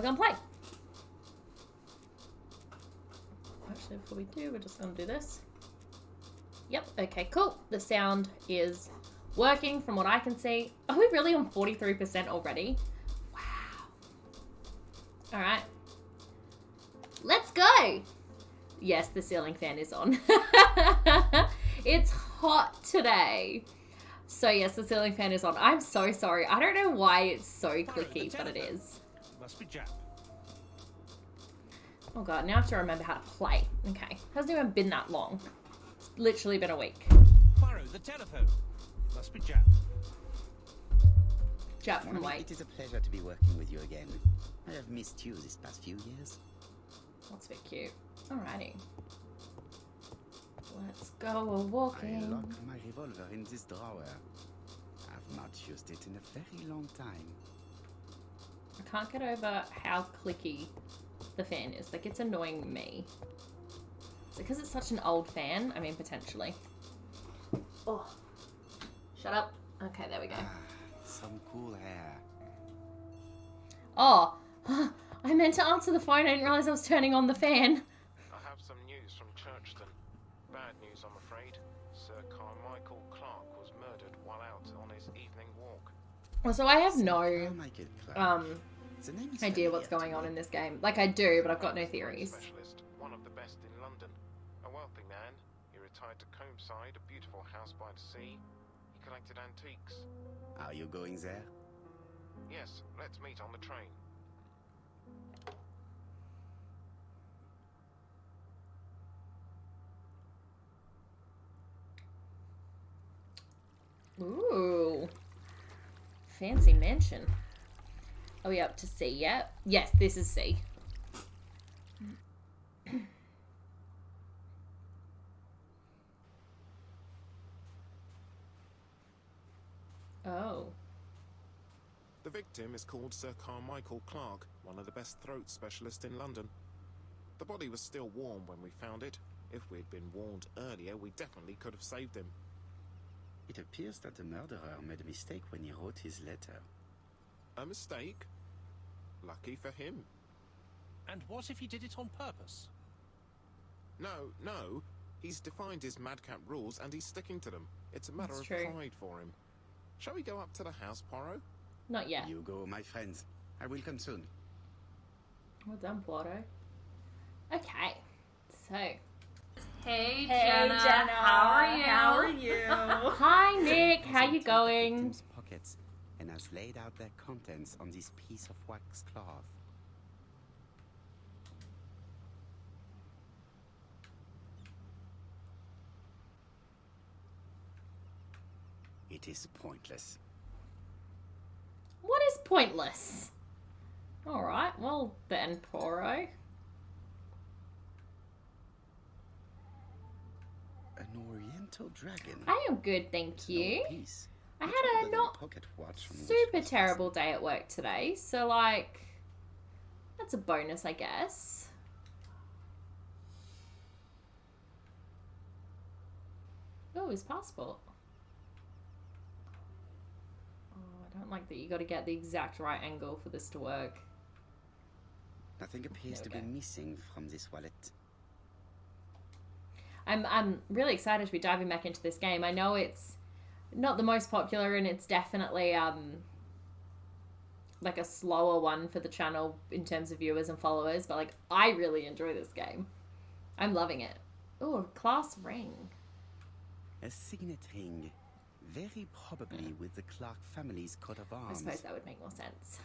gonna play. Actually, before we do, we're just gonna do this. Yep, okay, cool. The sound is working from what I can see. Are we really on 43% already? Wow. All right. Let's go. Yes, the ceiling fan is on. It's hot today. So yes, the ceiling fan is on. I'm so sorry. I don't know why it's so clicky, but it is. Must be Jap. Oh god, now I have to remember how to play. Okay, hasn't even been that long. It's literally been a week. Faro, the telephone. Must be Jap. Jap from White. It is a pleasure to be working with you again. I have missed you this past few years. That's a bit cute. Alrighty. Let's go walking. I lock my revolver in this drawer. I've not used it in a very long time. I can't get over how clicky the fan is. Like, it's annoying me. Is it because it's such an old fan? I mean, potentially. Oh. Shut up. Okay, there we go. Some cool hair. Oh. I meant to answer the phone. I didn't realize I was turning on the fan. I have some news from Churchton. Bad news, I'm afraid. Sir Carmichael Clark was murdered while out on his evening walk. Well, so I have no The name is idea what's familiar going to on me. in this game. Like, I do, but I've got no theories. Specialist, one of the best in London. A wealthy man. He retired to Combside, a beautiful house by the sea. He collected antiques. Are you going there? Yes, let's meet on the train. Ooh. Fancy mansion. Are we up to C yet? Yes, this is C. Oh. The victim is called Sir Carmichael Clark, one of the best throat specialists in London. The body was still warm when we found it. If we'd been warned earlier, we definitely could have saved him. It appears that the murderer made a mistake when he wrote his letter. A mistake? Lucky for him. And what if he did it on purpose? No. He's defined his madcap rules and he's sticking to them. It's a matter That's of true. pride for him. Shall we go up to the house, Poirot? Not yet. You go, my friends. I will come soon. Well done, Porto. Okay. So. Hey, Jenna. How are you? How are you? Hi, Nick. How you going? Victim's pockets and has laid out their contents on this piece of wax cloth. It is pointless. What is pointless? Alright, well then, Poro. An oriental dragon. I am good, thank you. No piece. I Much had older a than not pocket watch from which super it was terrible day at work today, so like, that's a bonus, I guess. Oh, his passport. Oh, I don't like that you got to get the exact right angle for this to work. Nothing appears to There be we go. missing from this wallet. I'm really excited to be diving back into this game. I know it's not the most popular and it's definitely like a slower one for the channel in terms of viewers and followers, but like I really enjoy this game. I'm loving it. Oh, a class ring. A signet ring, very probably with the Clark family's coat of I arms. suppose that would make more sense.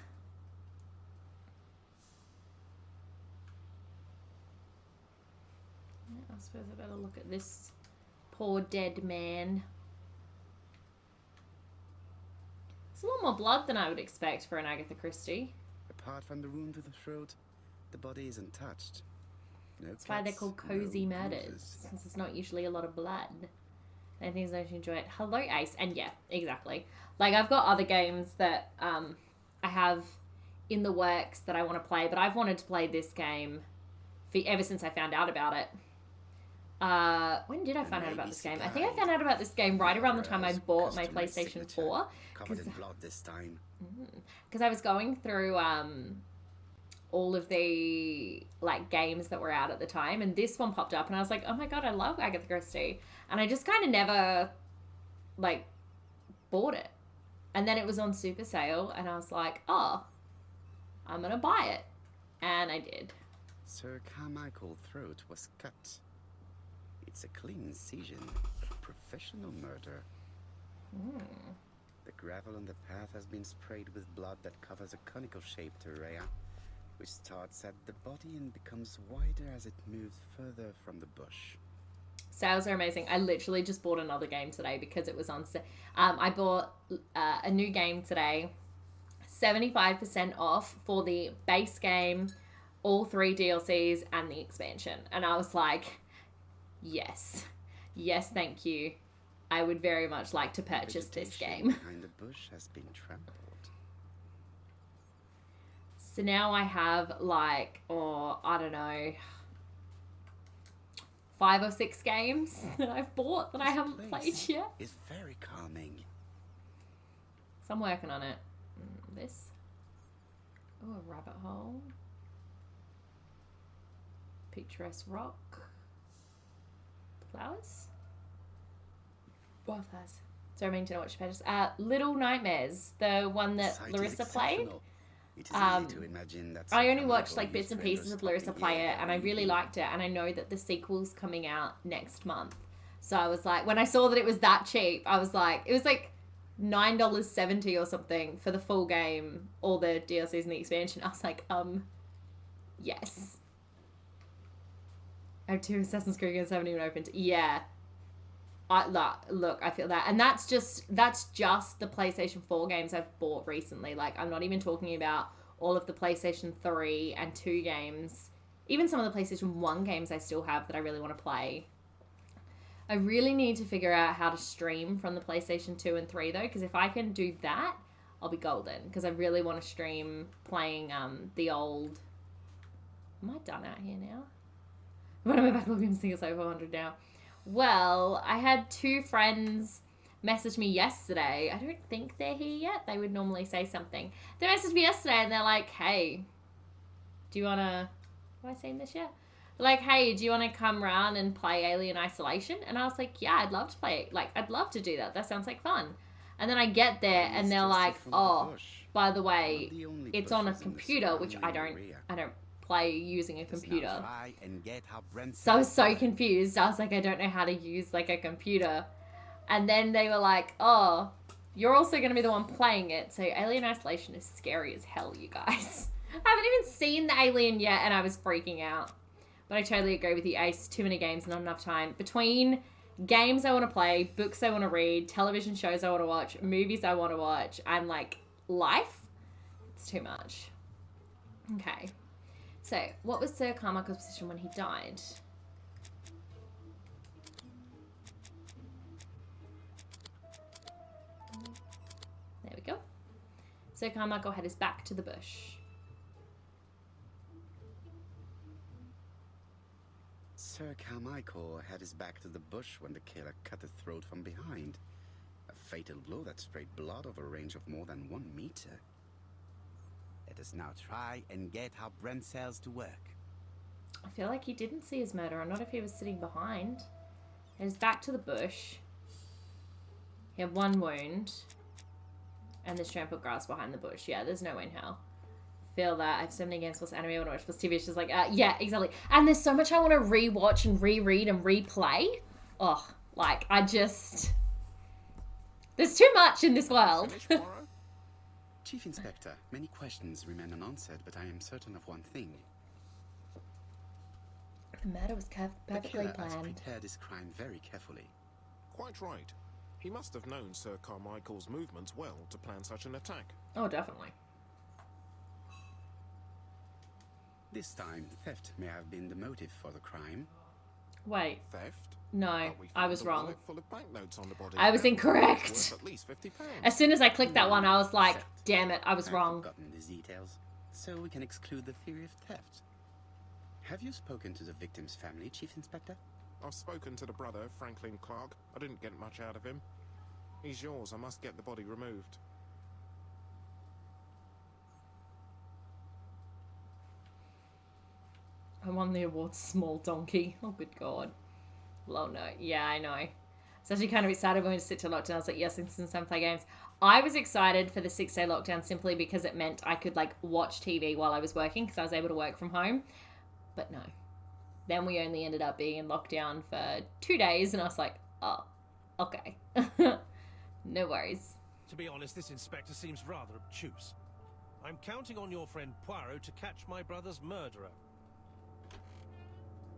Yeah, I suppose I better look at this poor dead man. It's a lot more blood than I would expect for an Agatha Christie. Apart from the wound to the throat, the body is untouched. No That's why they're cuts, call cozy no murders, bruises. because there's not usually a lot of blood. I think I should enjoy it. Hello, Ace. And yeah, exactly. Like, I've got other games that I have in the works that I want to play, but I've wanted to play this game ever since I found out about it. When did I find out about this game? I think I found out about this game right around the time I bought my PlayStation 4. Covered in blood this time. Because I was going through all of the like games that were out at the time, and this one popped up, and I was like, oh my god, I love Agatha Christie, and I just kind of never like bought it, and then it was on super sale, and I was like, oh, I'm gonna buy it, and I did. Sir Carmichael's throat was cut. It's a clean incision, a professional murder. The gravel on the path has been sprayed with blood that covers a conical-shaped area, which starts at the body and becomes wider as it moves further from the bush. Sales are amazing. I literally just bought another game today because it was on sale. I bought a new game today, 75% off for the base game, all 3 DLCs, and the expansion. And I was like, yes, thank you. I would very much like to purchase this game. Behind the bush has been trampled. So now I have like, I don't know, 5 or 6 games that I've bought that I haven't played yet. It's very calming. So I'm working on it. This. Oh, a rabbit hole. Picturesque rock. Flowers. Wildflowers. So I mean to know what she purchased. Little Nightmares, the one that Sight is Larissa played. exceptional. It is easy to imagine that I Sir only watched Carmichael like bits used and pieces of rainbows Larissa popping play the it, air and I really every liked it, and I know that the sequel's coming out next month. So I was like, when I saw that it was that cheap, I was like, it was like $9.70 or something for the full game, all the DLCs and the expansion. I was like, yes. I have 2 Assassin's Creed games haven't even opened. Yeah. Look, I feel that. And that's just the PlayStation 4 games I've bought recently. Like, I'm not even talking about all of the PlayStation 3 and 2 games. Even some of the PlayStation 1 games I still have that I really want to play. I really need to figure out how to stream from the PlayStation 2 and 3, though, because if I can do that, I'll be golden. Because I really want to stream playing the old... Am I done out here now? One of my backlog games think it's over 100 now. Well, I had 2 friends message me yesterday. I don't think they're here yet. They would normally say something. They messaged me yesterday and they're like, hey, do you want to... Have I seen this yet? Like, hey, do you want to come around and play Alien Isolation? And I was like, yeah, I'd love to play it. Like, I'd love to do that. That sounds like fun. And then I get there and they're like, oh, by the way, it's on a computer, which I don't play using a computer. So I was so confused. I was like, I don't know how to use like a computer. And then they were like, oh, you're also going to be the one playing it. So Alien Isolation is scary as hell, you guys. I haven't even seen the Alien yet and I was freaking out. But I totally agree with you, Ace. Too many games, not enough time. Between games I want to play, books I want to read, television shows I want to watch, movies I want to watch, and like life, it's too much. Okay. So, what was Sir Carmichael's position when he died? There we go. Sir Carmichael had his back to the bush. Sir Carmichael had his back to the bush when the killer cut the throat from behind. A fatal blow that sprayed blood over a range of more than 1 meter. Let us now try and get our brain cells to work. I feel like he didn't see his murderer, not if he was sitting behind. He had his back to the bush. He had 1 wound. And there's trampled grass behind the bush. Yeah, there's no way in hell. Feel that. I have so many games plus anime I want to watch plus TV. It's just like, yeah, exactly. And there's so much I want to rewatch and reread and replay. Oh, like, there's too much in this world. Chief Inspector, many questions remain unanswered, but I am certain of one thing. The murder was perfectly the killer planned. has prepared his crime very carefully. Quite right. He must have known Sir Carmichael's movements well to plan such an attack. Oh, definitely. This time, theft may have been the motive for the crime. Wait. Theft? No, But we I found was a wrong. wallet full of banknotes on the body. I was That incorrect. was worth at least £50. As soon as I clicked that one, I was like, Theft. damn it, I was I've wrong. forgotten these details, so we can exclude the theory of theft. Have you spoken to the victim's family, Chief Inspector? I've spoken to the brother, Franklin Clark. I didn't get much out of him. He's yours. I must get the body removed. I won the award Small Donkey. Oh, good God. Well, no. Yeah, I know. I was actually kind of excited when we sit to lockdown. I was like, yes, since I'm playing games. I was excited for the 6-day lockdown simply because it meant I could, like, watch TV while I was working because I was able to work from home. But no. Then we only ended up being in lockdown for 2 days, and I was like, oh, okay. No worries. To be honest, this inspector seems rather obtuse. I'm counting on your friend Poirot to catch my brother's murderer.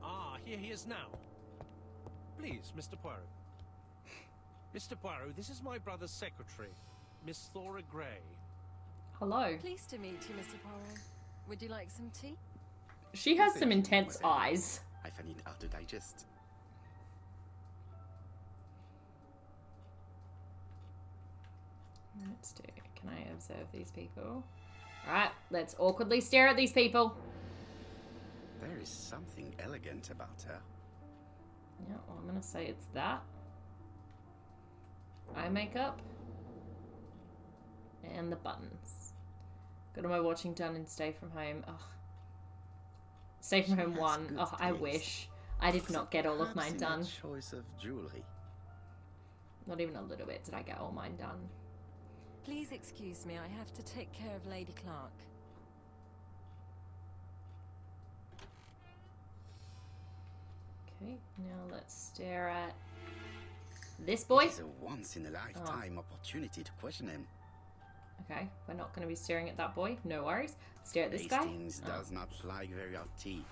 Ah, here he is now. Please, Mr. Poirot. Mr. Poirot, this is my brother's secretary, Miss Thora Gray. Hello. Pleased to meet you, Mr. Poirot. Would you like some tea? She has some intense eyes. I find it hard to digest. Let's do. Can I observe these people? Alright, let's awkwardly stare at these people. There is something elegant about her. Yeah, well, I'm gonna say it's that. Eye makeup. And the buttons. Got all my watching done in Stay From Home. Ugh. Stay From Home 1. Oh, I wish. I did not get all of mine done. Choice of jewelry. Not even a little bit did I get all mine done. Please excuse me, I have to take care of Lady Clark. Okay, now let's stare at this boy. It's a once-in-a-lifetime opportunity to question him. Okay, we're not going to be staring at that boy. No worries. Stare at this guy. Hastings does not like very hot tea.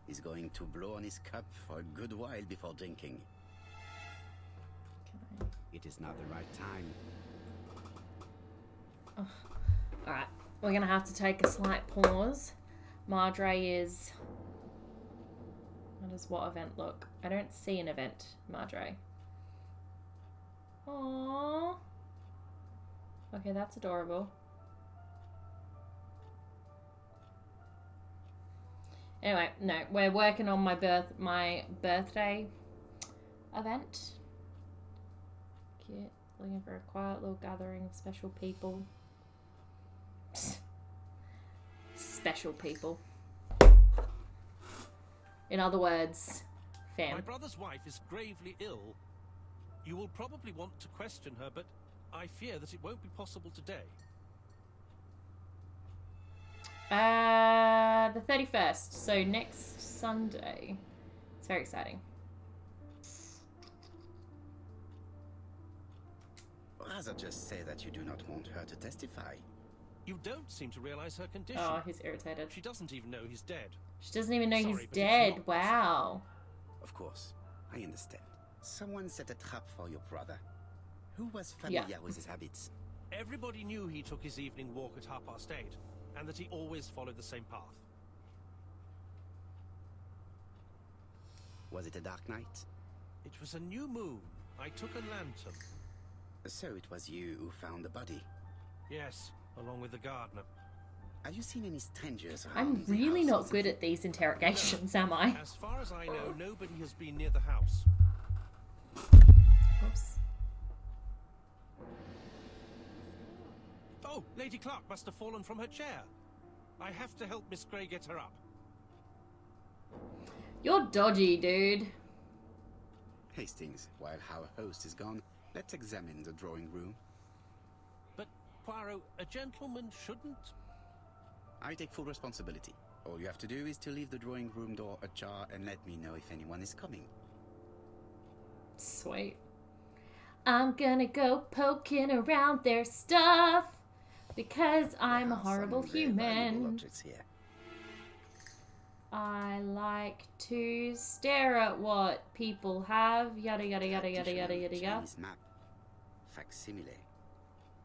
He's going to blow on his cup for a good while before drinking. It is not the right time. Alright, we're going to have to take a slight pause. Madre is... How does what event look? I don't see an event, Madre. Aww. Okay, that's adorable. Anyway, no, we're working on my birthday event. Cute. Looking for a quiet little gathering of special people. Special people. In other words, fam. My brother's wife is gravely ill. You will probably want to question her, but I fear that it won't be possible today. The 31st, so next Sunday. It's very exciting. Rather just say that you do not want her to testify. You don't seem to realize her condition. Oh, he's irritated. She doesn't even know he's dead. She doesn't even know Sorry, he's but it's dead. not Wow. Of course, I understand. Someone set a trap for your brother. Who was familiar with his habits? Everybody knew he took his evening walk at 8:30, and that he always followed the same path. Was it a dark night? It was a new moon. I took a lantern. So it was you who found the body. Yes, along with the gardener. Have you seen any strangers around I'm the really house not since good at these interrogations, am I? As far as I know, nobody has been near the house. Oops. Oh, Lady Clark must have fallen from her chair. I have to help Miss Gray get her up. You're dodgy, dude. Hastings, while our host is gone, let's examine the drawing room. But, Poirot, a gentleman shouldn't... I take full responsibility. All you have to do is to leave the drawing room door ajar and let me know if anyone is coming. Sweet. I'm gonna go poking around their stuff because I'm a There are horrible some very valuable human. objects here. I like to stare at what people have. Yada yada yada yada yada Traditional yada yada. Chinese map. Facsimile.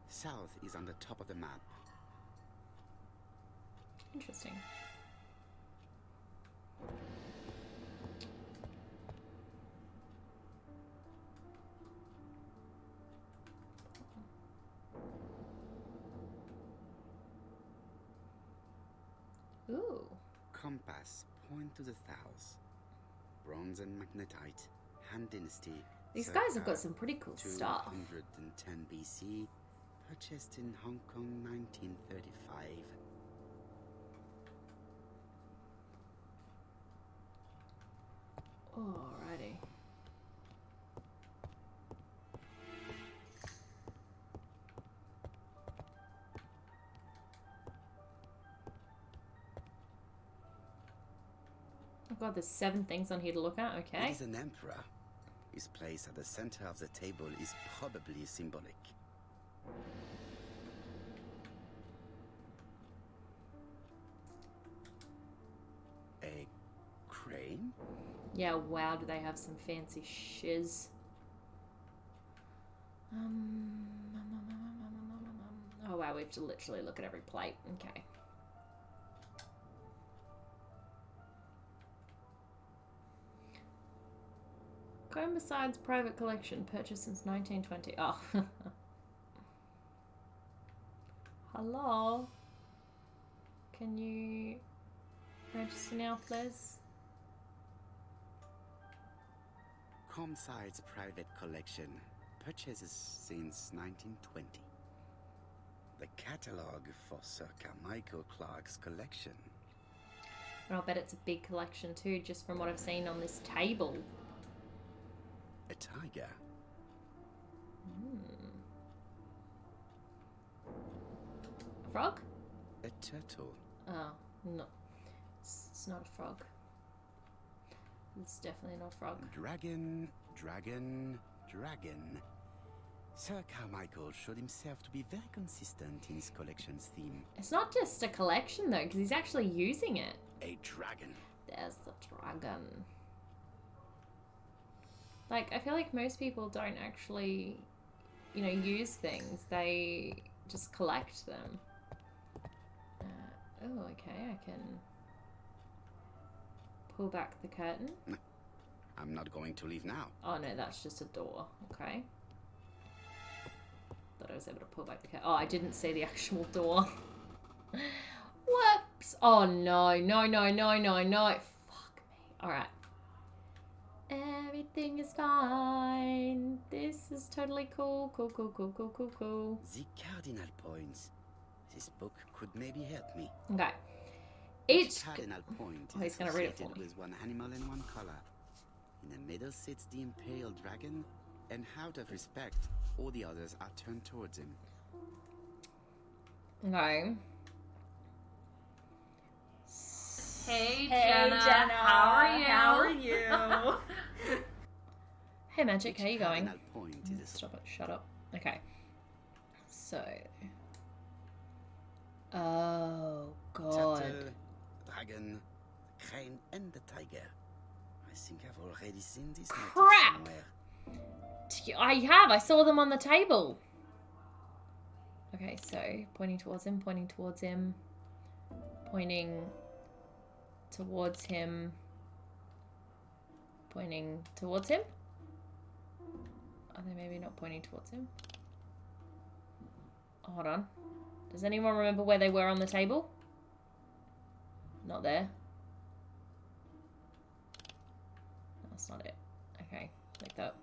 South is on the top of the map. Interesting. Ooh. Compass, point to the south. Bronze and magnetite, Han Dynasty. These guys have circa got some pretty cool stuff. 210 BC, purchased in Hong Kong 1935. Alrighty. Oh god, there's 7 things on here to look at. Okay. It is an emperor. His place at the center of the table is probably symbolic. A crane? Yeah, wow, do they have some fancy shiz. Oh wow, we have to literally look at every plate. Okay. Comb besides private collection, purchased since 1920. Oh. Hello? Can you register now, please? Comside's private collection, purchases since 1920. The catalogue for Sir Carmichael Clark's collection. And I'll bet it's a big collection too, just from what I've seen on this table. A tiger. Frog? A turtle. Oh, no. It's not a frog. It's definitely not a frog. Dragon, dragon, dragon. Sir Carmichael showed himself to be very consistent in his collection's theme. It's not just a collection though, because he's actually using it. A dragon. There's the dragon. Like, I feel like most people don't actually, you know, use things. They just collect them. Oh, okay, I can pull back the curtain. I'm not going to leave now. Oh no, that's just a door. Okay. Thought I was able to pull back the curtain. Oh, I didn't see the actual door. Whoops! Oh no, no, no, no, no, no. Fuck me. Alright. Everything is fine. This is totally cool. Cool, cool, cool, cool, cool, cool. The cardinal points. This book could maybe help me. Okay. Each cardinal point is he's gonna read it for associated me. with one animal and one color. In the middle sits the imperial dragon, and out of respect, all the others are turned towards him. Okay. Hey Jenna, how are you? Hey Magic, how you going? Cardinal point is a Stop it, shut up. Okay. So. Oh, God. turtle, dragon, crane, and the tiger. I think I've already seen this motif Crap! somewhere. I have, I saw them on the table. Okay, so pointing towards him, pointing towards him, pointing towards him, pointing towards him. Are they maybe not pointing towards him? Hold on. Does anyone remember where they were on the table? Not there. That's not it. Okay, like that.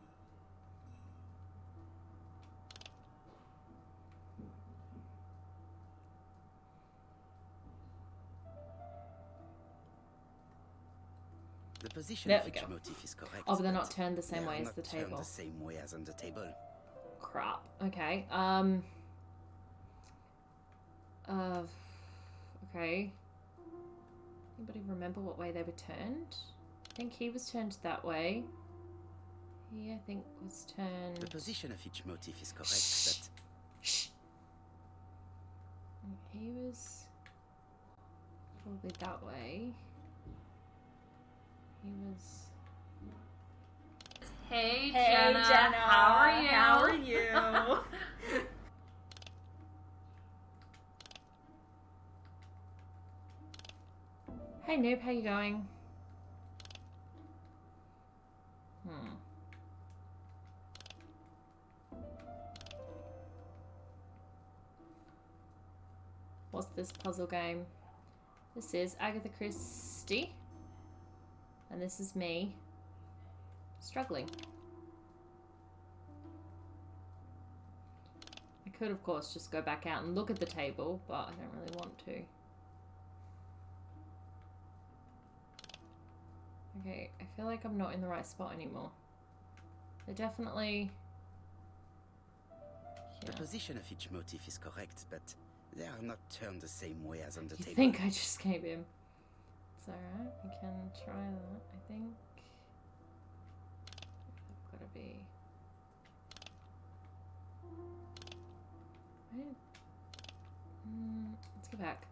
The position There of we each go. motif is correct. Oh, but they're not but turned the they same are way as not the turned table. the same way as on the table. Crap. Okay. Okay. Anybody remember what way they were turned? I think he was turned that way. He, I think, was The turned... position of each motif is correct, but Shh! He was probably that way. He was... Hey Jenna, how are you? Hey noob, how you going? What's this puzzle game? This is Agatha Christie. And this is me struggling. I could, of course, just go back out and look at the table, but I don't really want to. Okay, I feel like I'm not in the right spot anymore. They're definitely... The position of each motif is correct, but they are not turned the same way as on the You table. think I just gave him? It's alright, we can try that, I think. I've got to be... Let's go back.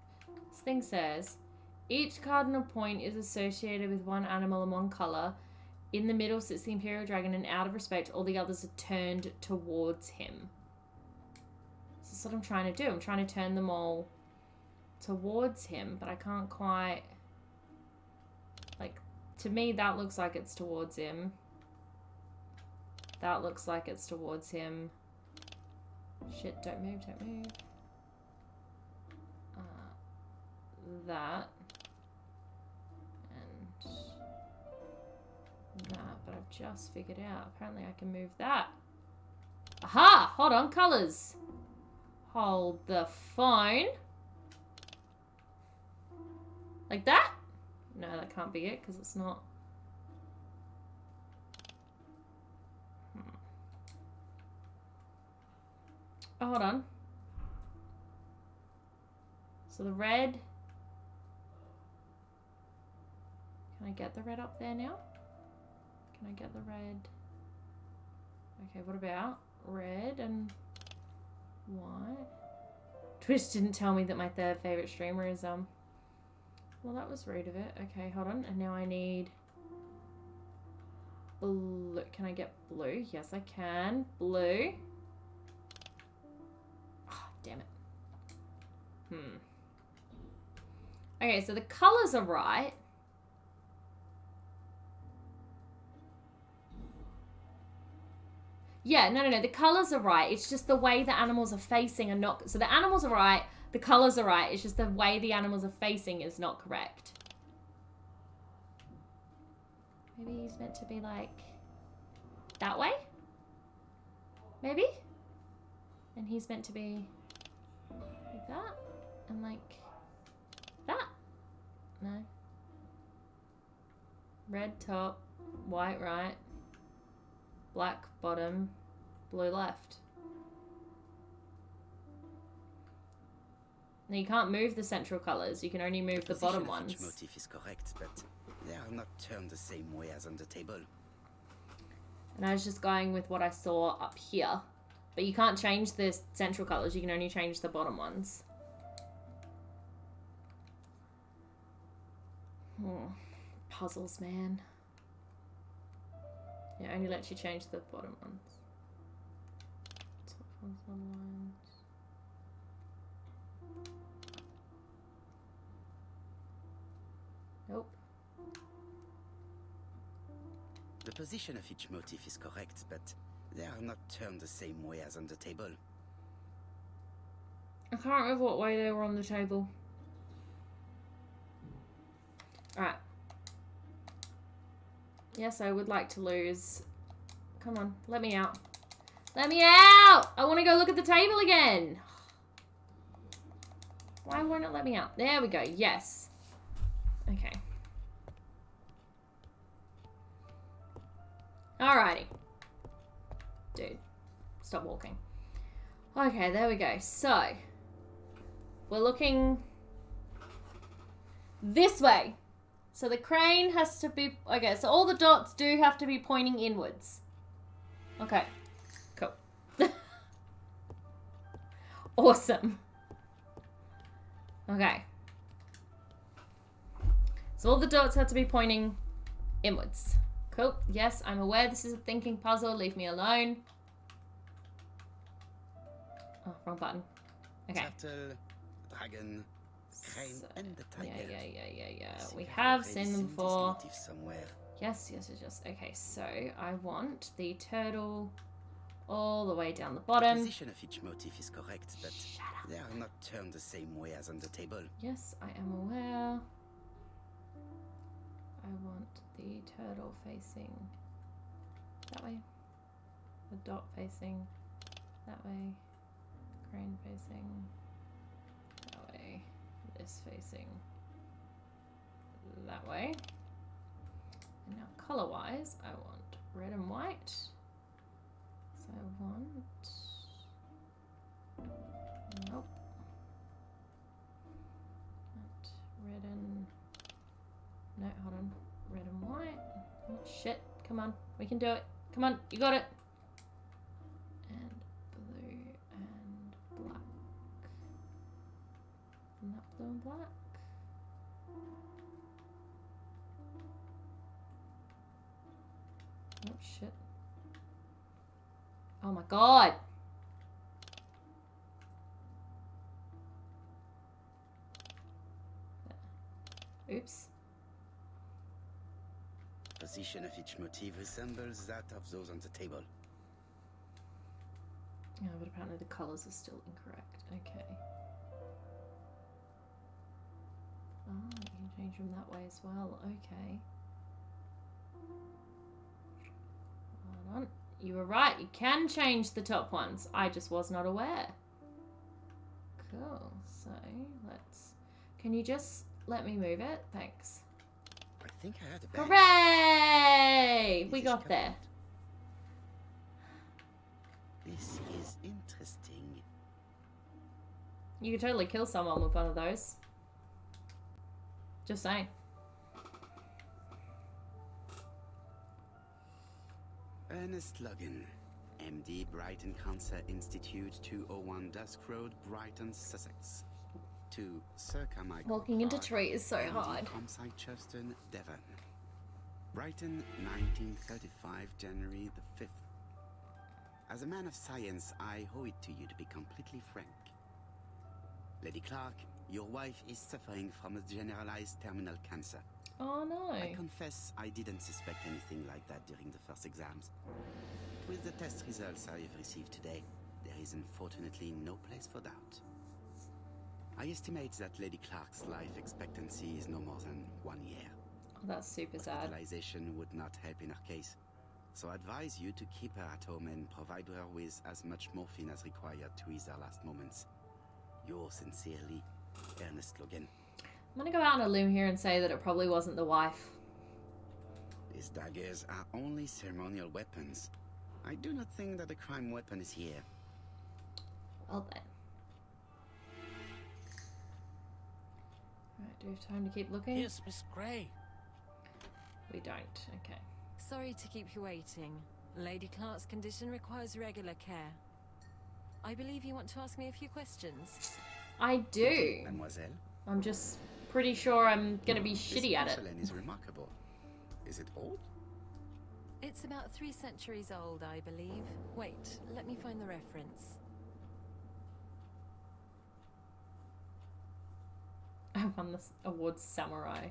This thing says, each cardinal point is associated with one animal and one colour. In the middle sits the Imperial Dragon, and out of respect, all the others are turned towards him. So that's what I'm trying to do. I'm trying to turn them all towards him, but I can't quite... Like, to me, that looks like it's towards him. That looks like it's towards him. Shit, don't move, don't move. That. And that, but I've just figured out. Apparently I can move that. Aha! Hold on, colours. Hold the phone. Like that? No, that can't be it, because it's not. Oh, hold on. So the red. Can I get the red up there now? Can I get the red? Okay, what about red and white? Twitch didn't tell me that my third favourite streamer is, well, that was rude of it. Okay, hold on. And now I need blue. Can I get blue? Yes, I can. Blue. Oh, damn it. Okay, so the colours are right. Yeah, no. The colours are right. It's just the way the animals are facing are not... So the animals are right. The colours are right. It's just the way the animals are facing is not correct. Maybe he's meant to be like... that way? Maybe? And he's meant to be... like that? And like... that? No. Red top. White right. Black bottom. Blue left. Now you can't move the central colours. You can only move the bottom ones. Each motif is correct, but they are not turned the same way as on the table. And I was just going with what I saw up here. But you can't change the central colours. You can only change the bottom ones. Puzzles, man. Yeah, only lets you change the bottom ones. Top ones on lines. Nope. The position of each motif is correct, but they are not turned the same way as on the table. I can't remember what way they were on the table. Alright. Yes, I would like to lose. Come on, let me out. Let me out! I want to go look at the table again. Why won't it let me out? There we go, yes. Okay. Alrighty. Dude, stop walking. Okay, there we go. So, we're looking this way. So the crane has to be... okay, so all the dots do have to be pointing inwards. Okay, cool. Awesome. Okay. So all the dots have to be pointing inwards. Cool. Yes, I'm aware this is a thinking puzzle. Leave me alone. Oh, wrong button. Okay. Turtle, dragon, crane, So, and the tiger. Yeah. We have seen them before. Somewhere. Yes. Okay, so I want the turtle all the way down the bottom. The position of each motif is correct, but Shut up. they are not turned the same way as on the table. Yes, I am aware. I want the turtle facing that way. The dot facing that way. Crane facing that way. This facing that way. And now color-wise, I want red and white. So I want... Nope. Want red and... No, hold on. Red and white. Oh, shit. Come on. We can do it. Come on. You got it. And blue and black. Not blue and black. Oh, shit. Oh my god. Oops. Position of each motif resembles that of those on the table. Yeah, but apparently the colours are still incorrect. Okay. Oh, you can change them that way as well. Okay. Hold on. You were right. You can change the top ones. I just was not aware. Cool. So, let's... Can you just let me move it? Thanks. I think I had a bag. Hooray! We This is got there. This is interesting. You could totally kill someone with one of those. Just saying. Ernest Logan, MD, Brighton Cancer Institute, 201 Dusk Road, Brighton, Sussex. To Sir Carmichael Walking into Clark, trees is so MD, hard. Campsite, Churchton, Devon. Brighton, 1935, January the 5th. As a man of science, I owe it to you to be completely frank. Lady Clark, your wife is suffering from a generalized terminal cancer. Oh no. I confess I didn't suspect anything like that during the first exams. With the test results I have received today, there is unfortunately no place for doubt. I estimate that Lady Clark's life expectancy is no more than 1 year. Oh, that's super sad. Hospitalization would not help in her case, so I advise you to keep her at home and provide her with as much morphine as required to ease her last moments. Yours sincerely, Ernest Logan. I'm gonna go out on a limb here and say that it probably wasn't the wife. These daggers are only ceremonial weapons. I do not think that the crime weapon is here. Well then. Right, do we have time to keep looking? Here's Miss Grey. We don't. Okay. Sorry to keep you waiting. Lady Clark's condition requires regular care. I believe you want to ask me a few questions. I do. Mademoiselle, I'm just pretty sure I'm gonna be this shitty at it. porcelain is remarkable. Is it old? It's about 3 centuries old, I believe. Wait, let me find the reference. I won this award samurai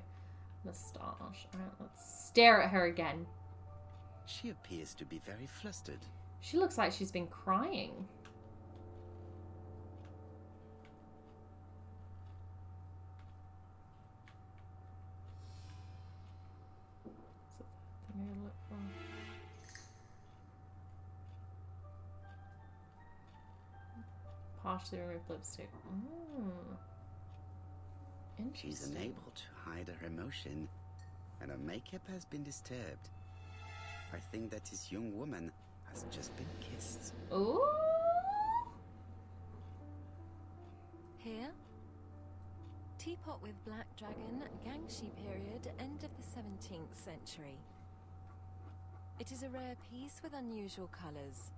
moustache. Alright, let's stare at her again. She appears to be very flustered. She looks like she's been crying. Is that the thing I look for? Partially removed lipstick. She's Interesting. unable to hide her emotion, and her makeup has been disturbed. I think that this young woman has just been kissed. Ooh. Here? Teapot with black dragon, Gangshi period, end of the 17th century. It is a rare piece with unusual colours.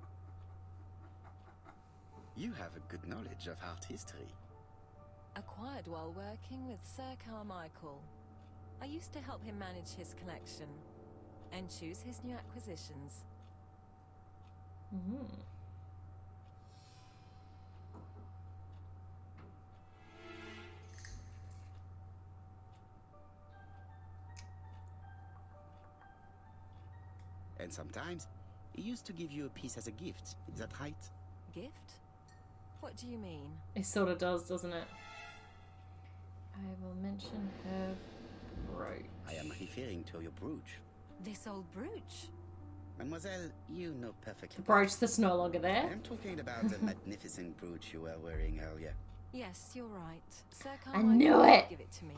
You have a good knowledge of art history. Acquired while working with Sir Carmichael. I used to help him manage his collection and choose his new acquisitions. Mm. And sometimes, he used to give you a piece as a gift. Is that right? Gift? What do you mean? It sort of does, doesn't it? I will mention her brooch. I am referring to your brooch. This old brooch? Mademoiselle, you know perfectly. The brooch that's no longer I there. am talking about the magnificent brooch you were wearing earlier. Yes, you're right. Sir I Carmichael knew did it! give it to me.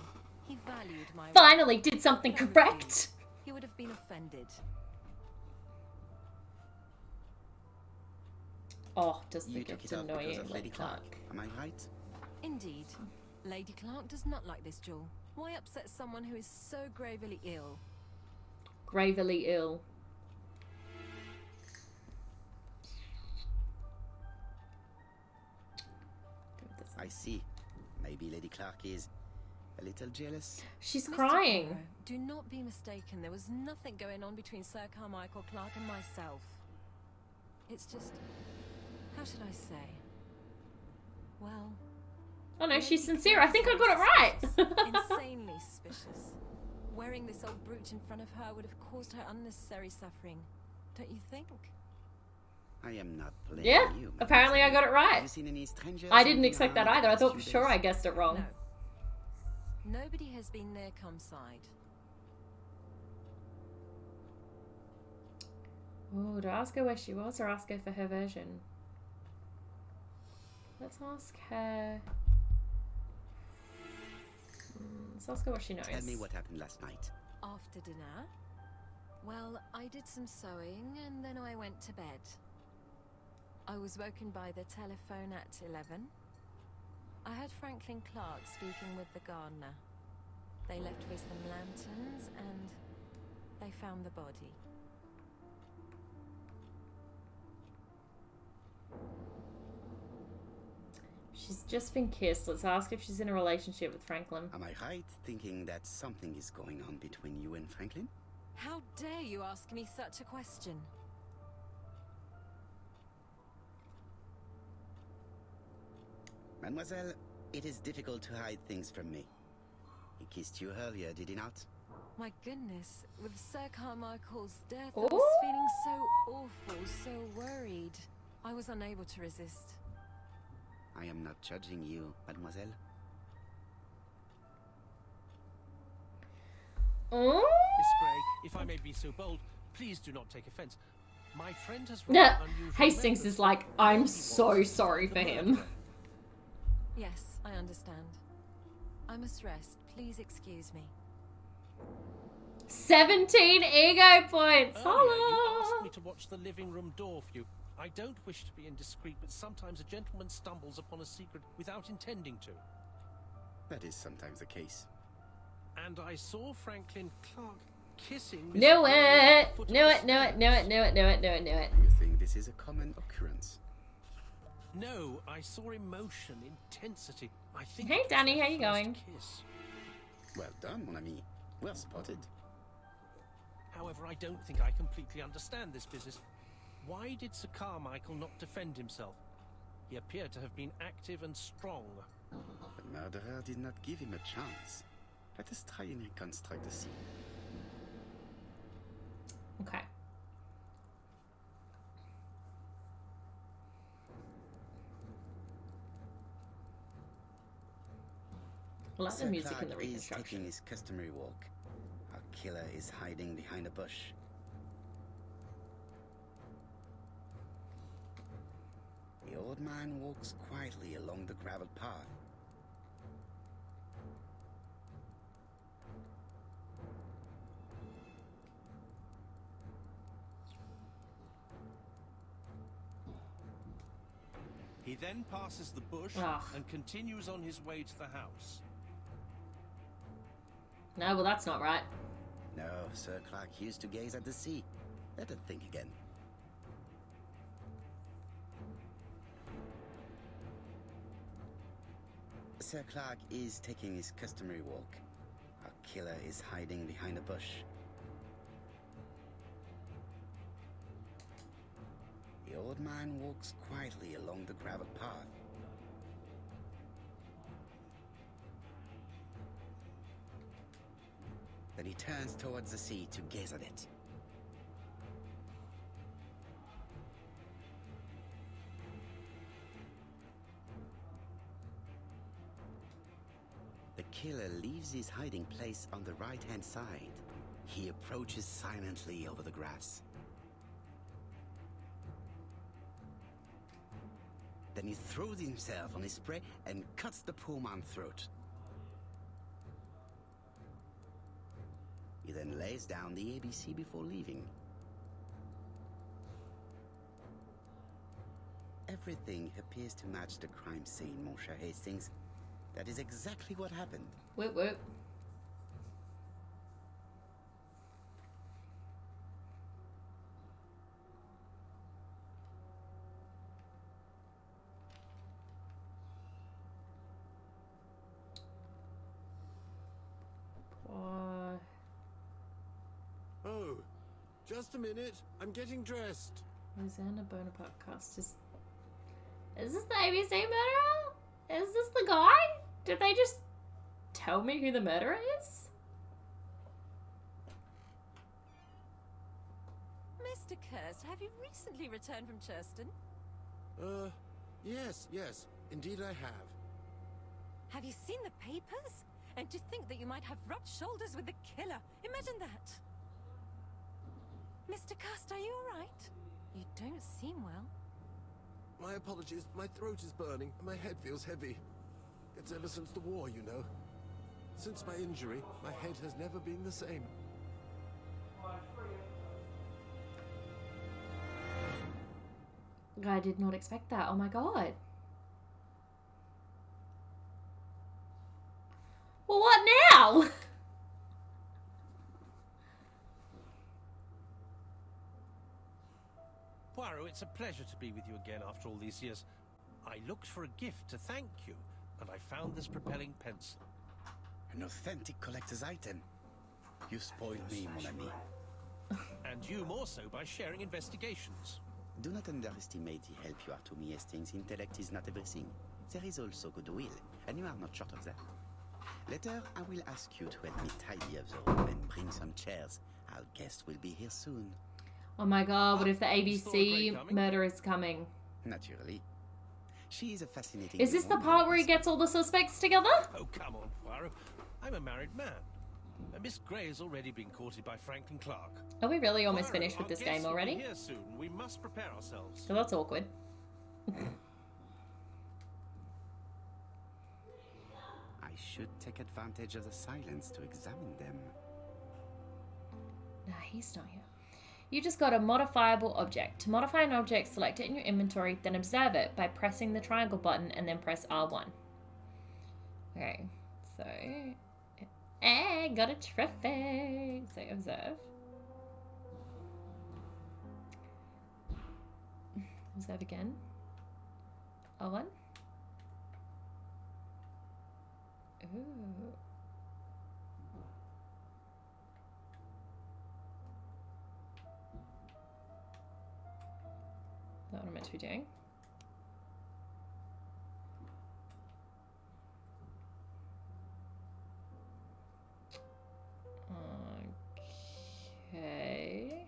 He valued my Finally did something correct! he would have been offended. Oh, does the You took gift it off annoy because you, of Lady Lady Clark? Clark. Am I right? Indeed. Lady Clark does not like this jewel. Why upset someone who is so gravely ill? Gravely ill. I see. Maybe Lady Clark is a little jealous. She's Mr. crying. Poirot, do not be mistaken. There was nothing going on between Sir Carmichael Clark and myself. It's just... how should I say? Well... Oh no, Lady she's sincere. Clark I think is I got it right. very suspicious. Insanely suspicious. Wearing this old brooch in front of her would have caused her unnecessary suffering. Don't you think? I am not playing Yeah, you. apparently I got it right. Have you seen any strangers I didn't hanging expect that around either. I the thought for past few sure I days? guessed it wrong. No. Nobody has been near Cumside. Oh, do I ask her where she was or ask her for her version? Let's ask her. Let's ask her what she knows. Tell me what happened last night. After dinner? Well, I did some sewing and then I went to bed. I was woken by the telephone at 11. I heard Franklin Clark speaking with the gardener. They left with some lanterns and they found the body. She's just been kissed. Let's ask if she's in a relationship with Franklin. Am I right thinking that something is going on between you and Franklin? How dare you ask me such a question? Mademoiselle, it is difficult to hide things from me. He kissed you earlier, did he not? My goodness, with Sir Carmichael's death, I Ooh. was feeling so awful, so worried. I was unable to resist. I am not judging you, mademoiselle. Oh? Miss Gray, if I may be so bold, please do not take offense. My friend has Yeah, unusual Hastings methods. is like, I'm He so wants sorry the for him. murderer. Yes, I understand. I must rest. Please excuse me. 17 ego points. Earlier, you asked Holla! me to watch the living room door for you. I don't wish to be indiscreet, but sometimes a gentleman stumbles upon a secret without intending to. That is sometimes the case. And I saw Franklin Clark kissing Miss Knew Gray at it! the foot of Knew the it, knew it, knew stairs. it, knew it, knew it, knew it, knew it. You think this is a common occurrence? No, I saw emotion, intensity. I think Hey, it was Danny, their how you first going? Kiss. Well done, mon ami. Well spotted. However, I don't think I completely understand this business. Why did Sir Carmichael not defend himself? He appeared to have been active and strong. The murderer did not give him a chance. Let us try and reconstruct the scene. Okay. I like the Sir music Clark in the is taking reconstruction. his customary walk. Our killer is hiding behind a bush. The old man walks quietly along the gravel path. He then passes the bush Ugh. and continues on his way to the house. No, well, that's not right. No, Sir Clark used to gaze at the sea. Let us think again. Sir Clark is taking his customary walk. Our killer is hiding behind a bush. The old man walks quietly along the gravel path. Then he turns towards the sea to gaze at it. The killer leaves his hiding place on the right-hand side. He approaches silently over the grass. Then he throws himself on his prey and cuts the poor man's throat. He then then lays down the ABC before leaving. Everything appears to match the crime scene, Monsieur Hastings. That is exactly what happened. Whoop whoop. Oh, just a minute. I'm getting dressed. Rosanna Bonaparte cast is this the ABC murderer? Is this the guy? Did they just tell me who the murderer is? Mr. Kirst, have you recently returned from Churston? Yes. Indeed I have. Have you seen the papers? And to think that you might have rubbed shoulders with the killer. Imagine that. Mr. Kirst, are you all right? You don't seem well. My apologies. My throat is burning and my head feels heavy. It's ever since the war, you know. Since my injury, my head has never been the same. I did not expect that. Oh my god. Well, what now? Poirot, it's a pleasure to be with you again after all these years. I looked for a gift to thank you, and I found this propelling pencil. An authentic collector's item. You spoiled me, mon ami. And you more so by sharing investigations. Do not underestimate the help you are to me, Hastings. Intellect is not everything. There is also goodwill, and you are not short of that. Later, I will ask you to help me tidy up the room and bring some chairs. Our guest will be here soon. Oh my god, what if the ABC murder is coming? Naturally. She is a fascinating... Is this the part where he gets all the suspects together? Oh, come on, Poirot. I'm a married man. Miss Grey has already been courted by Franklin Clark. Are we really almost Poirot, finished with this our game guests will be already? here soon. We must prepare ourselves. So that's awkward. I should take advantage of the silence to examine them. Nah, he's not here. You just got a modifiable object. To modify an object, select it in your inventory, then observe it by pressing the triangle button and then press R1. Okay, so... Hey, got a trophy! So observe. Observe again. R1. Ooh. Is that what I'm meant to be doing? Okay.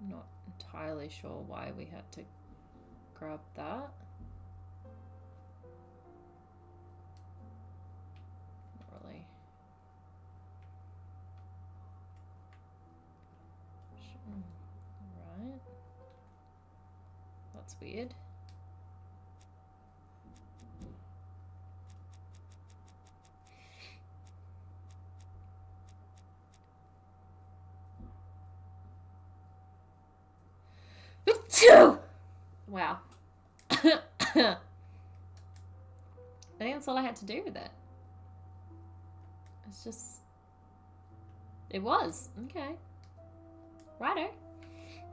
Not entirely sure why we had to grab that. Not really. Right. That's weird. Wow. I think that's all I had to do with it. It's just... It was. Okay. Righto.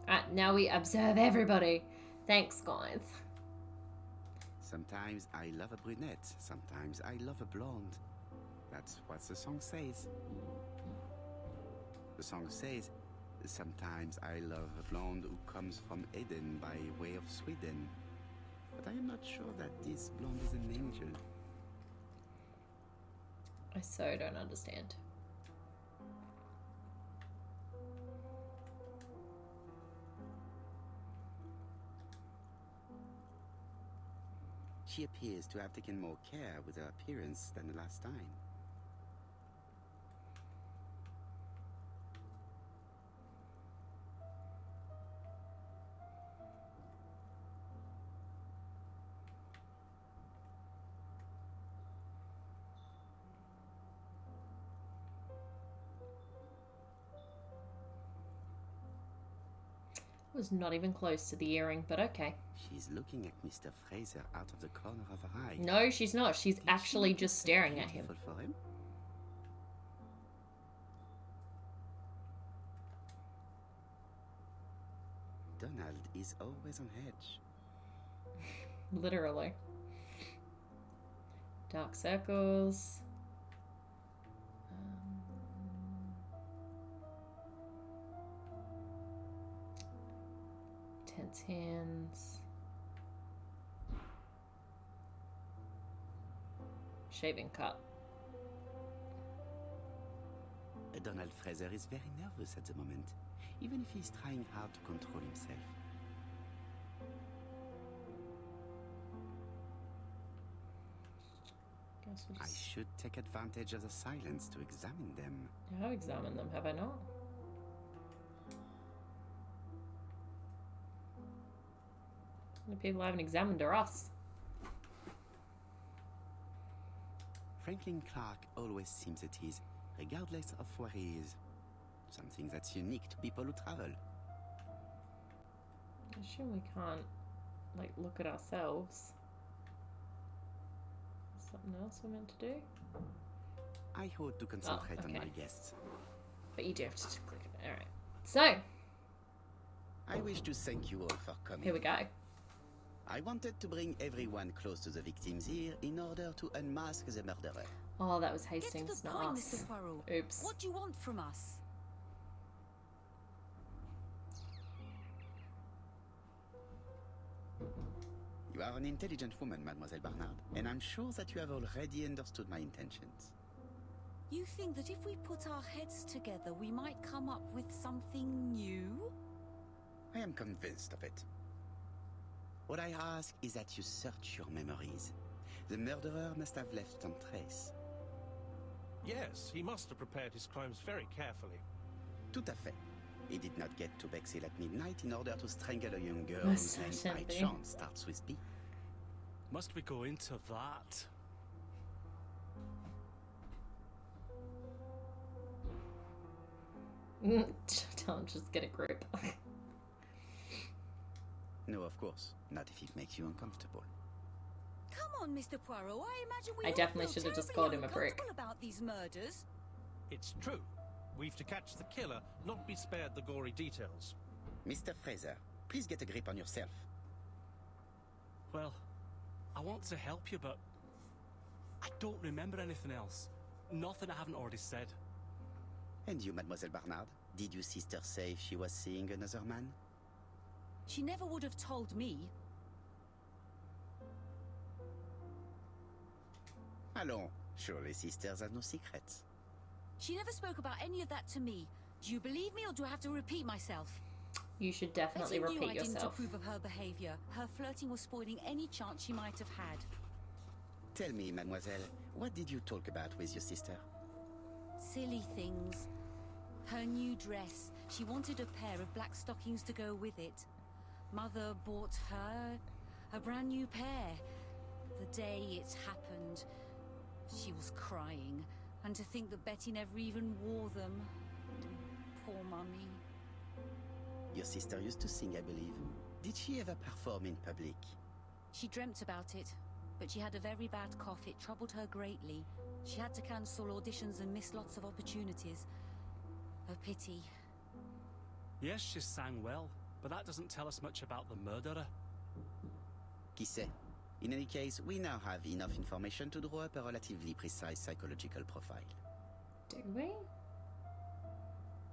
Alright, now we observe everybody. Thanks, guys. Sometimes I love a brunette, sometimes I love a blonde. That's what the song says. The song says, sometimes I love a blonde who comes from Eden by way of Sweden. But I am not sure that this blonde is an angel. I so don't understand. She appears to have taken more care with her appearance than the last time. Was not even close to the earring, but okay. She's looking at Mr. Fraser out of the corner of her eye. No, she's not. She's actually just staring at him. Beautiful for him? Donald is always on edge. Literally. Dark circles. Tense hands. Shaving cut. Donald Fraser is very nervous at the moment, even if he's trying hard to control himself. I should take advantage of the silence to examine them. I have examined them, have I not? The people I haven't examined are us. Franklin Clark always seems at ease, regardless of where he is. Something that's unique to people who travel. I assume we can't, like, look at ourselves. Something else we're meant to do? I hope to concentrate on okay. my guests. But you do have to click it. Alright. So, I wish to thank you all for coming. here we go. I wanted to bring everyone close to the victims here in order to unmask the murderer. Oh, that was Get Hastings, to the not point, us. Mr. Poirot. Oops. What do you want from us? You are an intelligent woman, Mademoiselle Barnard, and I'm sure that you have already understood my intentions. You think that if we put our heads together, we might come up with something new? I am convinced of it. What I ask is that you search your memories. The murderer must have left some trace. Yes, he must have prepared his crimes very carefully. Tout à fait. He did not get to Bexhill at midnight in order to strangle a young girl Most whose name by certainly. chance starts with B. Must we go into that? Tell him just get a grip. No, of course. Not if it makes you uncomfortable. Come on, Mr. Poirot. I imagine we I all definitely feel should have just terribly called him a prick. uncomfortable about these murders. It's true. We've to catch the killer, not be spared the gory details. Mr. Fraser, please get a grip on yourself. Well, I want to help you, but I don't remember anything else. Nothing I haven't already said. And you, Mademoiselle Barnard, did your sister say if she was seeing another man? She never would have told me. Allons, surely sisters have no secrets. She never spoke about any of that to me. Do you believe me, or do I have to repeat myself? You should definitely Betty knew repeat I didn't yourself. approve of her behavior. Her flirting was spoiling any chance she might have had. Tell me, mademoiselle, what did you talk about with your sister? Silly things. Her new dress. She wanted a pair of black stockings to go with it. Mother bought her a brand new pair. The day it happened, she was crying. And to think that Betty never even wore them. Poor Mummy. Your sister used to sing, I believe. Did she ever perform in public? She dreamt about it, but she had a very bad cough. It troubled her greatly. She had to cancel auditions and miss lots of opportunities. A pity. Yes, she sang well, but that doesn't tell us much about the murderer. Qui sait? In any case, we now have enough information to draw up a relatively precise psychological profile. Do we?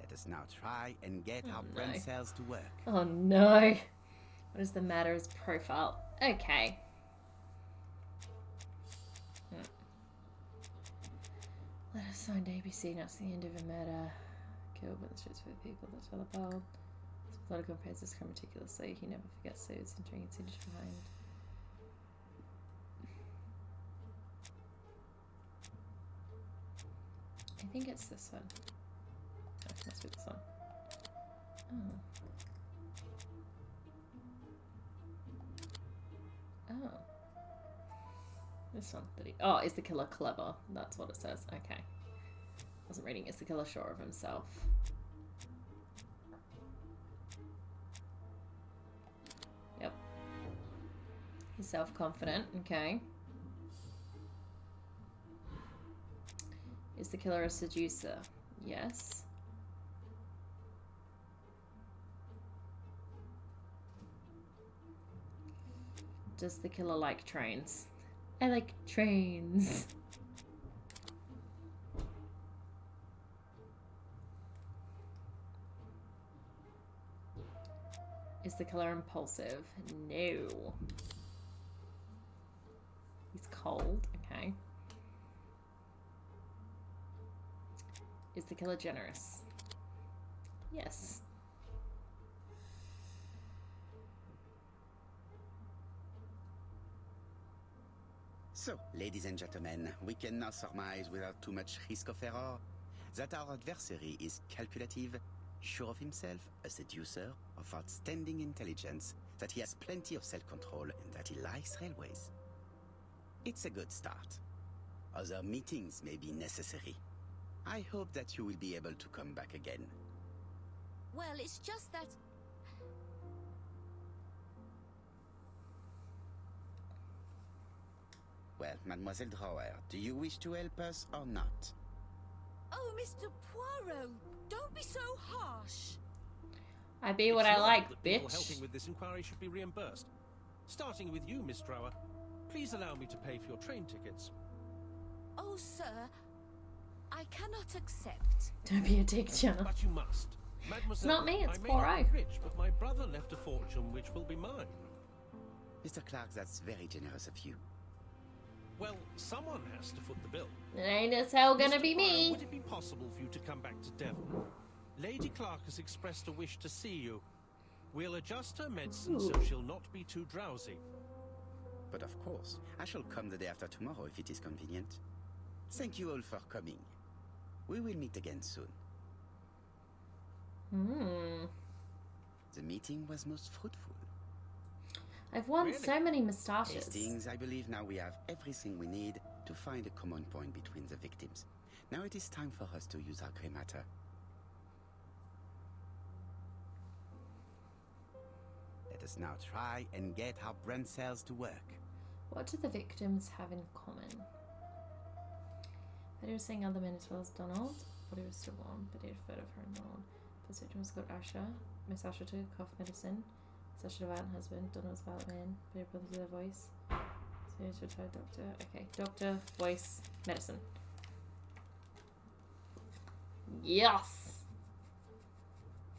Let us now try and get our brain cells to work. Oh no. What is the matter's profile? Okay. Let us find ABC next to the end of a murder. Killed by the streets for the people that tell the bold. Political prepares crime meticulously. He never forgets suits and drinks into behind. I think it's this one. No, it must be this one. Oh. Oh. This one. Oh, is the killer clever? That's what it says. Okay. Wasn't reading. Is the killer sure of himself? He's self-confident. Okay. Is the killer a seducer? Yes. Does the killer like trains? I like trains. Is the killer impulsive? No. He's cold. Okay. Is the killer generous? Yes. So, ladies and gentlemen, we can now surmise without too much risk of error that our adversary is calculative, sure of himself, a seducer, of outstanding intelligence, that he has plenty of self-control, and that he likes railways. It's a good start. Other meetings may be necessary. I hope that you will be able to come back again. Well, it's just that... Well, Mademoiselle Drower, do you wish to help us or not? Oh, Mr. Poirot, don't be so harsh. I be what It's I not like, that people bitch. helping with this inquiry should be reimbursed. Starting with you, Miss Drower. Please allow me to pay for your train tickets. Oh, sir, I cannot accept. Don't be a dick, Jenna. But you must. Mademoiselle, It's not me, it's I may Poirot. not be rich, but my brother left a fortune which will be mine. Mr. Clark, that's very generous of you. Well, someone has to foot the bill. It ain't as hell gonna Mr. be Poirot, me. would it be possible for you to come back to Devon? Lady Clark has expressed a wish to see you. We'll adjust her medicine so she'll not be too drowsy. But of course, I shall come the day after tomorrow if it is convenient. Thank you all for coming. We will meet again soon. The meeting was most fruitful. I've won Really? so many moustaches. Hastings, I believe now we have everything we need to find a common point between the victims. Now it is time for us to use our grey matter. Let us now try and get our brain cells to work. What do the victims have in common? But he was seeing other men as well as Donald. But he was still warm, but he had a photo of her and Donald. First victim was called Asher. Miss Asher took a cough medicine. Sasha, the violent husband. Donald was a violent man. But he brothers with their voice. So he's retired doctor. Okay, doctor, voice, medicine. Yes!